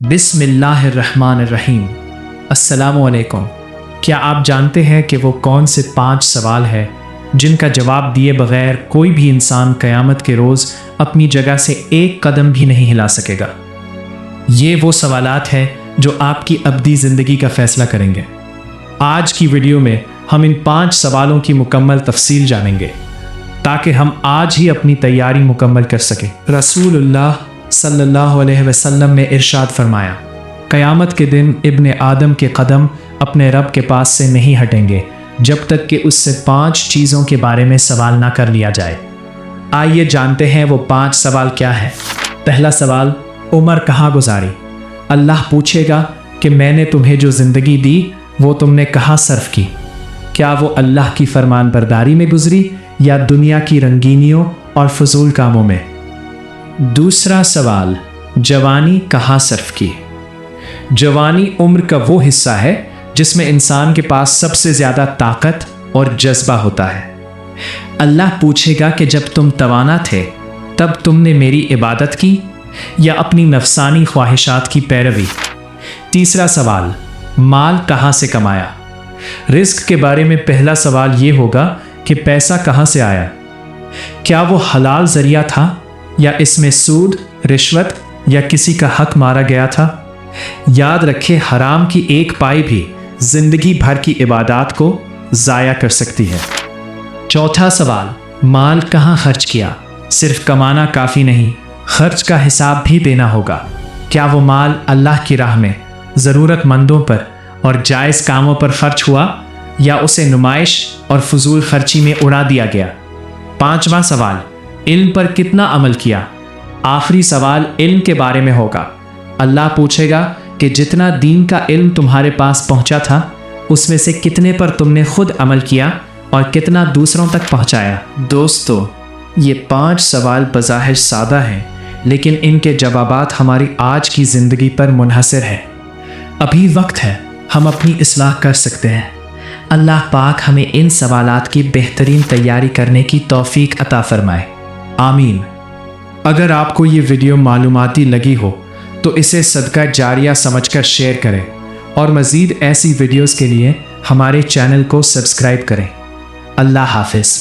बिस्मिल्लाहिर्रहमानिर्रहीम। अस्सलामुअलैकुम। क्या आप जानते हैं कि वो कौन से 5 सवाल हैं जिनका जवाब दिए बगैर कोई भी इंसान क़यामत के रोज़ अपनी जगह से एक कदम भी नहीं हिला सकेगा? ये वो सवालात हैं जो आपकी अब्दी ज़िंदगी का फ़ैसला करेंगे। आज की वीडियो में हम इन 5 सवालों की मुकम्मल तफसील जानेंगे ताकि हम आज ही अपनी तैयारी मुकम्मल कर सकें। रसूलुल्लाह सल्लल्लाहु अलैहि वसल्लम ने इरशाद फरमाया, क़यामत के दिन इब्ने आदम के कदम अपने रब के पास से नहीं हटेंगे जब तक कि उससे 5 चीज़ों के बारे में सवाल ना कर लिया जाए। आइए जानते हैं वो 5 सवाल क्या है। पहला सवाल, उम्र कहाँ गुजारी? अल्लाह पूछेगा कि मैंने तुम्हें जो ज़िंदगी दी वो तुमने कहाँ सर्फ की? क्या वो अल्लाह की फरमान बरदारी में गुजरी या दुनिया की रंगीनियों और फजूल कामों में? दूसरा सवाल, जवानी कहाँ सर्फ की? जवानी उम्र का वो हिस्सा है जिसमें इंसान के पास सबसे ज़्यादा ताकत और जज्बा होता है। अल्लाह पूछेगा कि जब तुम तवाना थे तब तुमने मेरी इबादत की या अपनी नफसानी ख्वाहिशात की पैरवी? तीसरा सवाल, माल कहाँ से कमाया? रिस्क के बारे में पहला सवाल ये होगा कि पैसा कहाँ से आया? क्या वो हलाल ज़रिया था या इसमें सूद, रिश्वत या किसी का हक मारा गया था? याद रखें, हराम की एक पाई भी जिंदगी भर की इबादत को ज़ाया कर सकती है। चौथा सवाल, माल कहाँ खर्च किया? सिर्फ कमाना काफ़ी नहीं, खर्च का हिसाब भी देना होगा। क्या वो माल अल्लाह की राह में, ज़रूरतमंदों पर और जायज़ कामों पर खर्च हुआ या उसे नुमाइश और फजूल खर्ची में उड़ा दिया गया? पांचवा सवाल, इल्म पर कितना अमल किया? आखिरी सवाल इल्म के बारे में होगा। अल्लाह पूछेगा कि जितना दीन का इल्म तुम्हारे पास पहुंचा था उसमें से कितने पर तुमने खुद अमल किया और कितना दूसरों तक पहुंचाया। दोस्तों, ये 5 सवाल बज़ाहिर सादा हैं लेकिन इनके जवाबात हमारी आज की ज़िंदगी पर मुनहसर है। अभी वक्त है, हम अपनी इस्लाह कर सकते हैं। अल्लाह पाक हमें इन सवालात की बेहतरीन तैयारी करने की तौफीक अता फरमाए। आमीन। अगर आपको ये वीडियो मालूमाती लगी हो तो इसे सदका जारिया समझकर शेयर करें और मज़ीद ऐसी वीडियोस के लिए हमारे चैनल को सब्सक्राइब करें। अल्लाह हाफ़िज़।